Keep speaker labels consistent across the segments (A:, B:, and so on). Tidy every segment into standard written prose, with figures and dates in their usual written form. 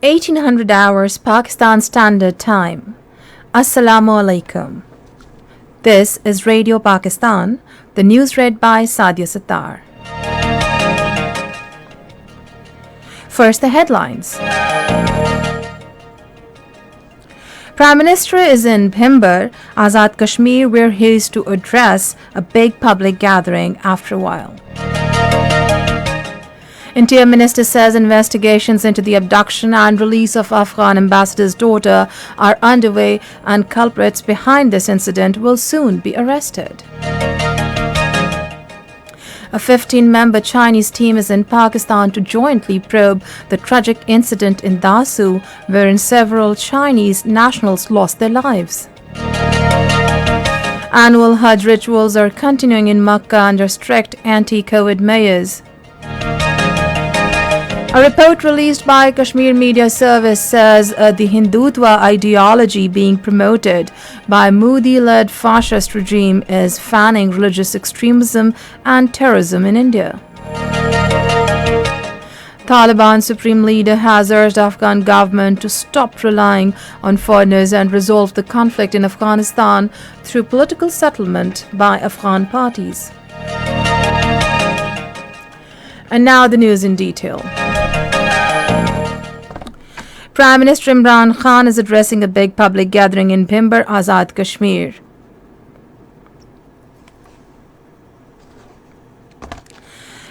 A: 1800 hours Pakistan Standard Time. Assalamu alaikum. This is Radio Pakistan. The news read by Sadia Sattar. First, the headlines. Prime Minister is in Bhimber, Azad Kashmir, where he is to address a big public gathering after a while. Interior Minister says investigations into the abduction and release of Afghan ambassador's daughter are underway and culprits behind this incident will soon be arrested. A 15-member Chinese team is in Pakistan to jointly probe the tragic incident in Dasu, wherein several Chinese nationals lost their lives. Annual Hajj rituals are continuing in Makkah under strict anti-COVID measures. A report released by Kashmir Media Service says the Hindutva ideology being promoted by Modi-led fascist regime is fanning religious extremism and terrorism in India. Taliban Supreme Leader has urged Afghan government to stop relying on foreigners and resolve the conflict in Afghanistan through political settlement by Afghan parties. And now the news in detail. Prime Minister Imran Khan is addressing a big public gathering in Bhimber, Azad Kashmir.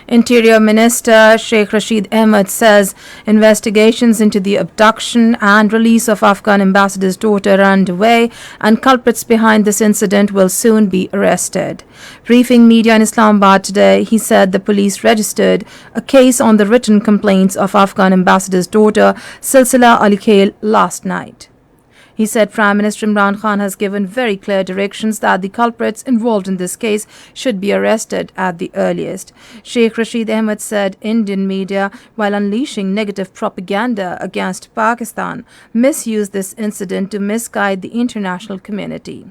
A: Interior Minister Sheikh Rashid Ahmed says investigations into the abduction and release of Afghan ambassador's daughter are underway and culprits behind this incident will soon be arrested. Briefing media in Islamabad today, he said the police registered a case on the written complaints of Afghan ambassador's daughter Silsila Ali Khail last night. He said Prime Minister Imran Khan has given very clear directions that the culprits involved in this case should be arrested at the earliest. Sheikh Rashid Ahmed said Indian media, while unleashing negative propaganda against Pakistan, misused this incident to misguide the international community.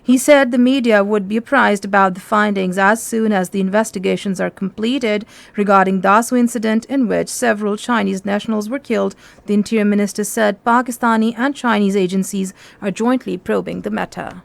A: He said the media would be apprised about the findings as soon as the investigations are completed regarding Dasu incident in which several Chinese nationals were killed. The Interior Minister said Pakistani and Chinese agencies are jointly probing the matter.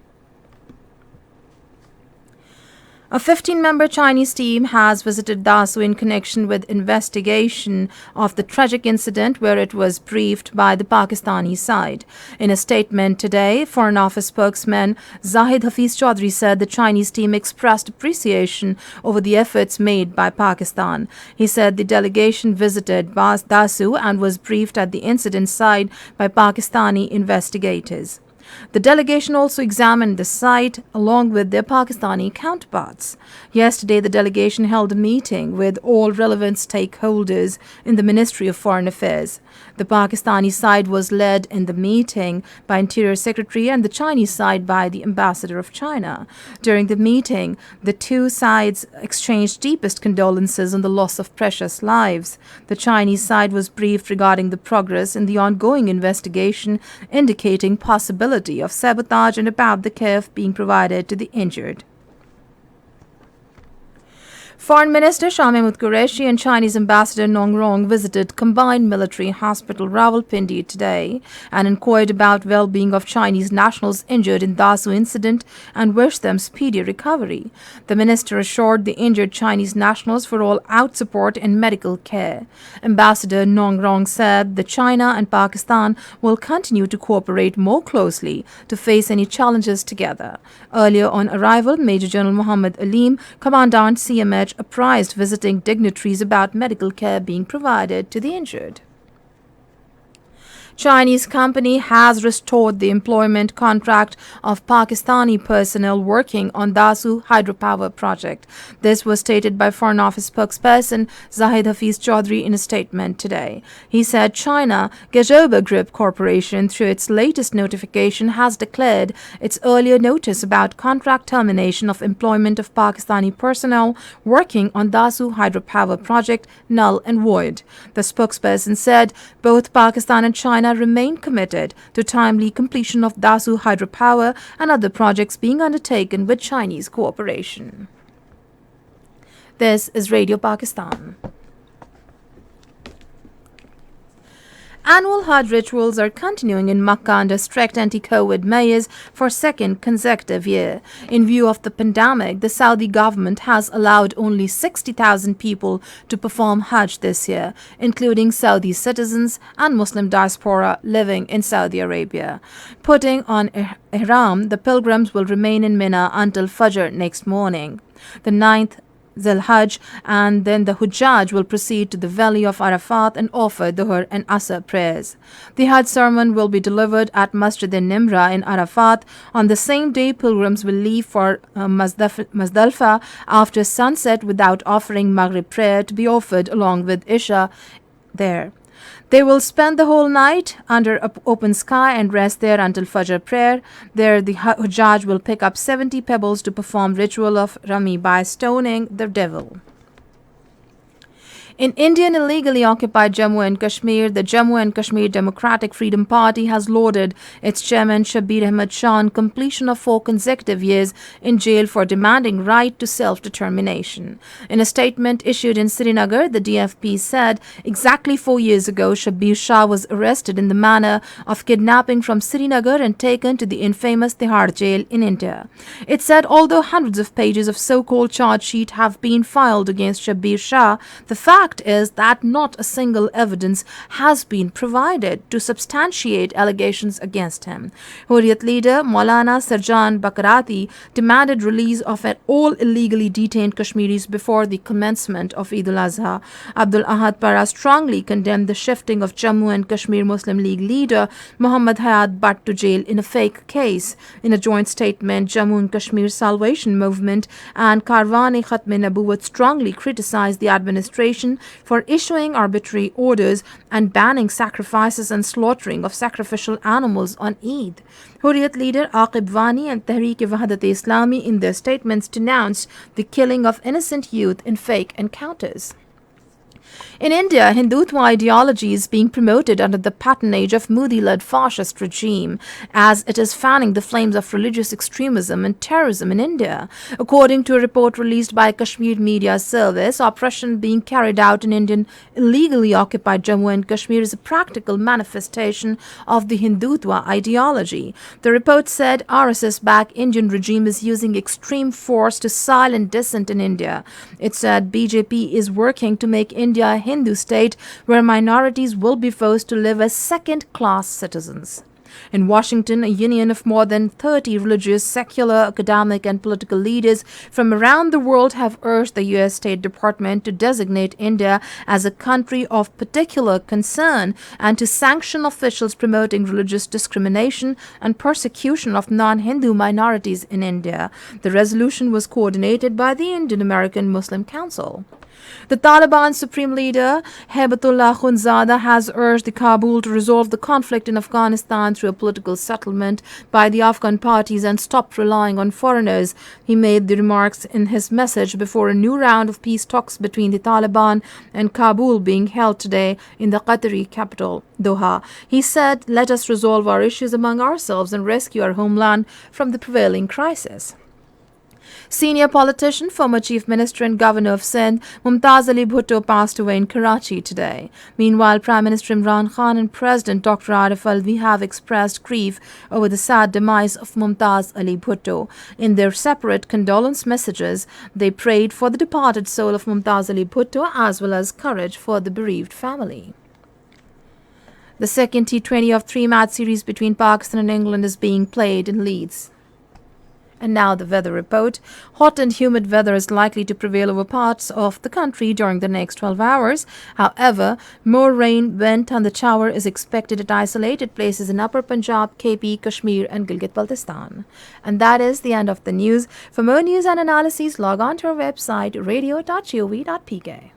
A: A 15-member Chinese team has visited Dasu in connection with investigation of the tragic incident where it was briefed by the Pakistani side. In a statement today, Foreign Office spokesman Zahid Hafiz Chaudhry said the Chinese team expressed appreciation over the efforts made by Pakistan. He said the delegation visited Dasu and was briefed at the incident site by Pakistani investigators. The delegation also examined the site along with their Pakistani counterparts. Yesterday, the delegation held a meeting with all relevant stakeholders in the Ministry of Foreign Affairs. The Pakistani side was led in the meeting by Interior Secretary and the Chinese side by the Ambassador of China. During the meeting, the two sides exchanged deepest condolences on the loss of precious lives. The Chinese side was briefed regarding the progress in the ongoing investigation, indicating possibility of sabotage and about the care being provided to the injured. Foreign Minister Shah Mahmood Qureshi and Chinese Ambassador Nong Rong visited Combined Military Hospital Rawalpindi today and inquired about well-being of Chinese nationals injured in Dasu incident and wished them speedy recovery. The minister assured the injured Chinese nationals for all out support and medical care. Ambassador Nong Rong said that China and Pakistan will continue to cooperate more closely to face any challenges together. Earlier on arrival, Major General Muhammad Aleem, Commandant CMH, apprised visiting dignitaries about medical care being provided to the injured. Chinese company has restored the employment contract of Pakistani personnel working on Dasu hydropower project. This was stated by Foreign Office spokesperson Zahid Hafiz Chaudhry in a statement today. He said China Gajoba Group Corporation, through its latest notification, has declared its earlier notice about contract termination of employment of Pakistani personnel working on Dasu hydropower project null and void. The spokesperson said both Pakistan and China remain committed to timely completion of Dasu hydropower and other projects being undertaken with Chinese cooperation. This is Radio Pakistan. Annual Hajj rituals are continuing in Makkah under strict anti-COVID measures for second consecutive year. In view of the pandemic, the Saudi government has allowed only 60,000 people to perform Hajj this year, including Saudi citizens and Muslim diaspora living in Saudi Arabia. Putting on ihram, the pilgrims will remain in Mina until Fajr next morning. The 9th Hajj, and then the Hujjaj will proceed to the valley of Arafat and offer Dhuhr and Asr prayers. The Hajj sermon will be delivered at Masjid-e-Nimra in Arafat. On the same day, pilgrims will leave for Muzdalifah after sunset without offering Maghrib prayer to be offered along with Isha there. They will spend the whole night under open sky and rest there until Fajr prayer. There, the Hujjaj will pick up 70 pebbles to perform ritual of Rami by stoning the devil. In Indian illegally occupied Jammu and Kashmir, the Jammu and Kashmir Democratic Freedom Party has lauded its chairman Shabir Ahmed Shah on completion of 4 consecutive years in jail for demanding right to self-determination. In a statement issued in Srinagar, the DFP said exactly 4 years ago, Shabir Shah was arrested in the manner of kidnapping from Srinagar and taken to the infamous Tihar jail in India. It said although hundreds of pages of so-called charge sheet have been filed against Shabir Shah, the fact is that not a single evidence has been provided to substantiate allegations against him. Hurriyat leader Maulana Sarjan Bakarati demanded release of all illegally detained Kashmiris before the commencement of Eid al-Azha. Abdul Ahad Para strongly condemned the shifting of Jammu and Kashmir Muslim League leader Muhammad Hayat Butt to jail in a fake case. In a joint statement, Jammu and Kashmir Salvation Movement and Karwan-e-Khatm-e-Nabuwat strongly criticized the administration for issuing arbitrary orders and banning sacrifices and slaughtering of sacrificial animals on Eid. Hurriyat leader Aqib Wani and Tehreek-e-Wahdat-e-Islami in their statements denounced the killing of innocent youth in fake encounters. In India, Hindutva ideology is being promoted under the patronage of Modi-led fascist regime, as it is fanning the flames of religious extremism and terrorism in India. According to a report released by Kashmir Media Service, oppression being carried out in Indian illegally occupied Jammu and Kashmir is a practical manifestation of the Hindutva ideology. The report said RSS-backed Indian regime is using extreme force to silence dissent in India. It said BJP is working to make India a Hindu state where minorities will be forced to live as second-class citizens. In Washington, a union of more than 30 religious, secular, academic, and political leaders from around the world have urged the U.S. State Department to designate India as a country of particular concern and to sanction officials promoting religious discrimination and persecution of non-Hindu minorities in India. The resolution was coordinated by the Indian American Muslim Council. The Taliban Supreme Leader Haibatullah Akhundzada has urged the Kabul to resolve the conflict in Afghanistan through a political settlement by the Afghan parties and stop relying on foreigners. He made the remarks in his message before a new round of peace talks between the Taliban and Kabul being held today in the Qatari capital, Doha. He said, "Let us resolve our issues among ourselves and rescue our homeland from the prevailing crisis." Senior politician, former Chief Minister and Governor of Sindh, Mumtaz Ali Bhutto passed away in Karachi today. Meanwhile, Prime Minister Imran Khan and President Dr. Arif Alvi have expressed grief over the sad demise of Mumtaz Ali Bhutto. In their separate condolence messages, they prayed for the departed soul of Mumtaz Ali Bhutto as well as courage for the bereaved family. The second T20 of 3-match series between Pakistan and England is being played in Leeds. And now the weather report. Hot and humid weather is likely to prevail over parts of the country during the next 12 hours. However, more rain, wind and the shower is expected at isolated places in Upper Punjab, KP, Kashmir and Gilgit-Baltistan. And that is the end of the news. For more news and analyses, log on to our website radio.gov.pk.